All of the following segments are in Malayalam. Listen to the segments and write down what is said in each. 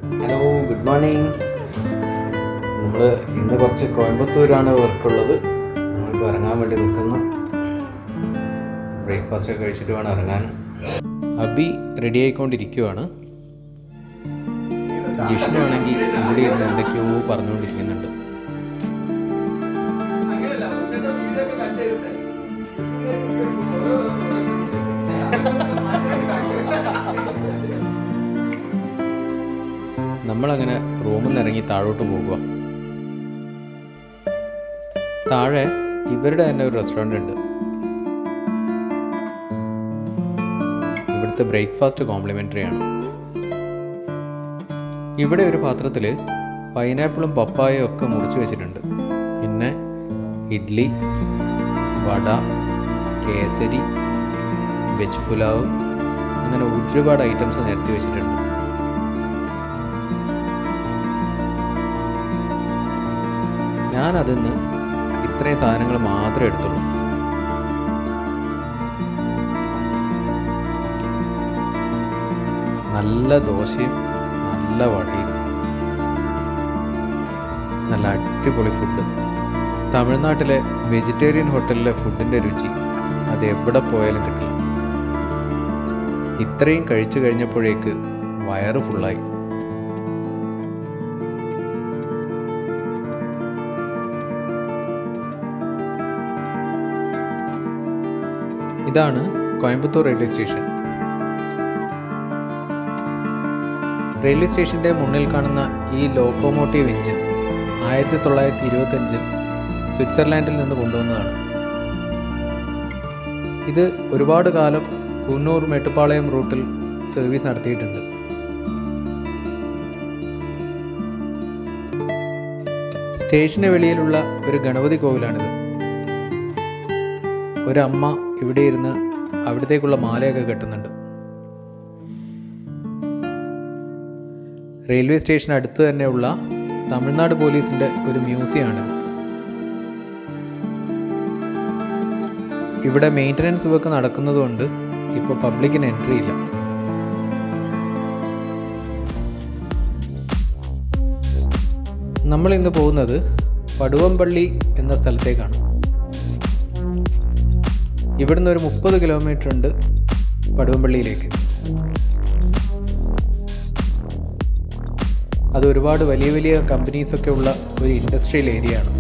Hello, good morning. നമ്മൾ ഇന്ന് കുറച്ച് കോയമ്പത്തൂരാണ് വർക്കുള്ളത്. നമ്മളിപ്പോൾ ഇറങ്ങാൻ വേണ്ടി നിൽക്കുന്നു. ബ്രേക്ക്ഫാസ്റ്റ് ഒക്കെ കഴിച്ചിട്ട് വേണം ഇറങ്ങാൻ. അബി റെഡി ആയിക്കൊണ്ടിരിക്കുവാണ്. ജിഷ്ണു ആണെങ്കിൽ ഇവിടെ ഇരുന്ന് എന്തൊക്കെയോ പറഞ്ഞുകൊണ്ടിരിക്കുന്നുണ്ട്. നമ്മളങ്ങനെ റൂമിൽ നിന്ന് ഇറങ്ങി താഴോട്ട് പോകുക. താഴെ ഇവരുടെ തന്നെ ഒരു റെസ്റ്റോറൻ്റ് ഉണ്ട്. ഇവിടുത്തെ ബ്രേക്ക്ഫാസ്റ്റ് കോംപ്ലിമെൻ്ററി ആണ്. ഇവിടെ ഒരു പാത്രത്തിൽ പൈനാപ്പിളും പപ്പായയും ഒക്കെ മുറിച്ച് വെച്ചിട്ടുണ്ട്. പിന്നെ ഇഡ്ഡലി, വട, കേസരി, വെജ് പുലാവ്, അങ്ങനെ ഒരുപാട് ഐറ്റംസ് നിരത്തി വെച്ചിട്ടുണ്ട്. ഞാനതിന്ന് ഇത്രയും സാധനങ്ങൾ മാത്രമേ എടുത്തുള്ളൂ. നല്ല ദോശയും നല്ല വടയും, നല്ല അടിപൊളി ഫുഡ്. തമിഴ്നാട്ടിലെ വെജിറ്റേറിയൻ ഹോട്ടലിലെ ഫുഡിൻ്റെ രുചി അത് എവിടെ പോയാലും കിട്ടില്ല. ഇത്രയും കഴിച്ചു കഴിഞ്ഞപ്പോഴേക്ക് വയറ് ഫുള്ളായി. ഇതാണ് കോയമ്പത്തൂർ റെയിൽവേ സ്റ്റേഷൻ. റെയിൽവേ സ്റ്റേഷൻ്റെ മുന്നിൽ കാണുന്ന ഈ ലോക്കോമോട്ടീവ് എഞ്ചിൻ 1925 സ്വിറ്റ്സർലാൻഡിൽ നിന്ന് കൊണ്ടുവന്നതാണ്. ഇത് ഒരുപാട് കാലം കുന്നൂർ മേട്ടുപ്പാളയം റൂട്ടിൽ സർവീസ് നടത്തിയിട്ടുണ്ട്. സ്റ്റേഷന് വെളിയിലുള്ള ഒരു ഗണപതി കോവിലാണിത്. ഒരമ്മ ഇവിടെ ഇരുന്ന് അവിടത്തേക്കുള്ള മാലയൊക്കെ കെട്ടുന്നുണ്ട്. റെയിൽവേ സ്റ്റേഷൻ അടുത്ത് തന്നെയുള്ള തമിഴ്നാട് പോലീസിൻ്റെ ഒരു മ്യൂസിയമാണിത്. ഇവിടെ മെയിൻ്റനൻസ് വർക്ക് നടക്കുന്നതുകൊണ്ട് ഇപ്പോൾ പബ്ലിക്കിന് എൻട്രി ഇല്ല. നമ്മളിന്ന് പോകുന്നത് പടുവമ്പള്ളി എന്ന സ്ഥലത്തേക്കാണ്. ഇവിടുന്ന് ഒരു 30 കിലോമീറ്റർ ഉണ്ട് പടുവമ്പള്ളിയിലേക്ക്. അത് ഒരുപാട് വലിയ വലിയ കമ്പനീസൊക്കെ ഉള്ള ഒരു ഇൻഡസ്ട്രിയൽ ഏരിയ ആണ്.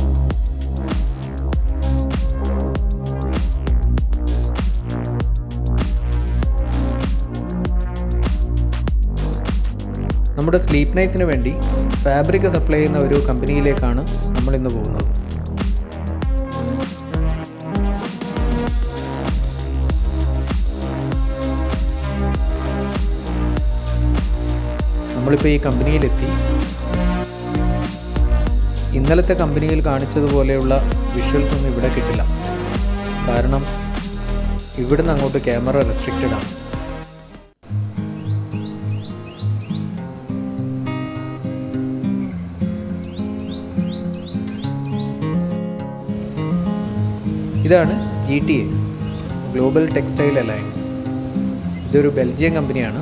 നമ്മുടെ സ്ലീപ്പ് നൈറ്റ്സിന് വേണ്ടി ഫാബ്രിക് സപ്ലൈ ചെയ്യുന്ന ഒരു കമ്പനിയിലേക്കാണ് നമ്മളിന്ന് പോകുന്നത്. നമ്മളിപ്പോൾ ഈ കമ്പനിയിലെത്തി. ഇന്നലത്തെ കമ്പനിയിൽ കാണിച്ചതുപോലെയുള്ള വിഷ്വൽസ് ഒന്നും ഇവിടെ കിട്ടില്ല. കാരണം ഇവിടുന്ന് അങ്ങോട്ട് ക്യാമറ റെസ്ട്രിക്റ്റഡ് ആണ്. ഇതാണ് GTA, ഗ്ലോബൽ ടെക്സ്റ്റൈൽ അലയൻസ്. ഇതൊരു ബെൽജിയം കമ്പനിയാണ്.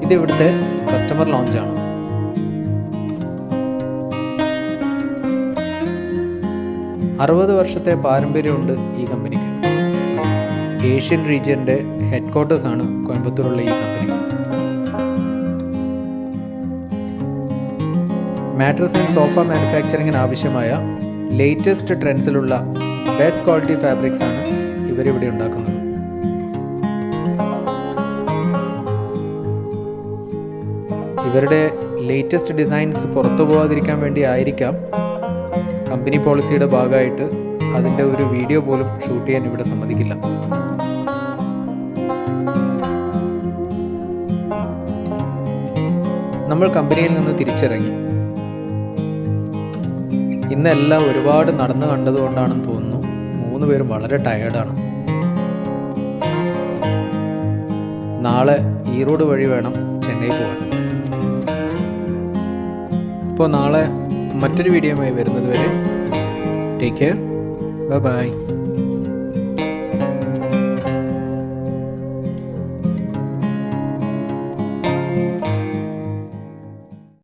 ഇത് ഇവിടുത്തെ കസ്റ്റമർ ലോഞ്ചാണ്. അറുപത് വർഷത്തെ പാരമ്പര്യമുണ്ട് ഈ കമ്പനിക്ക്. ഏഷ്യൻ റീജിയൻ്റെ ഹെഡ് ക്വാർട്ടേഴ്സ് ആണ് കോയമ്പത്തൂരുള്ള ഈ കമ്പനി. മാട്രസ് ആൻഡ് സോഫ മാനുഫാക്ചറിങ്ങിന് ആവശ്യമായ ലേറ്റസ്റ്റ് ട്രെൻഡ്സിലുള്ള ബെസ്റ്റ് ക്വാളിറ്റി ഫാബ്രിക്സ് ആണ് ഇവരിവിടെ ഉണ്ടാക്കുന്നത്. ഇവരുടെ ലേറ്റസ്റ്റ് ഡിസൈൻസ് പുറത്തു പോകാതിരിക്കാൻ വേണ്ടി ആയിരിക്കാം കമ്പനി പോളിസിയുടെ ഭാഗമായിട്ട് അതിൻ്റെ ഒരു വീഡിയോ പോലും ഷൂട്ട് ചെയ്യാൻ ഇവിടെ സമ്മതിക്കില്ല. നമ്മൾ കമ്പനിയിൽ നിന്ന് തിരിച്ചിറങ്ങി. ഇന്നെല്ലാം ഒരുപാട് നടന്നു കണ്ടതുകൊണ്ടാണെന്ന് തോന്നുന്നു 3 പേരും വളരെ ടയേർഡാണ്. നാളെ ഈറോഡ് വഴി വേണം ചെന്നൈ പോകാൻ. അപ്പോൾ നാളെ മറ്റൊരു വീഡിയോയുമായി വരുന്നത് വരെ ടേക്ക് കെയർ. Bye bye.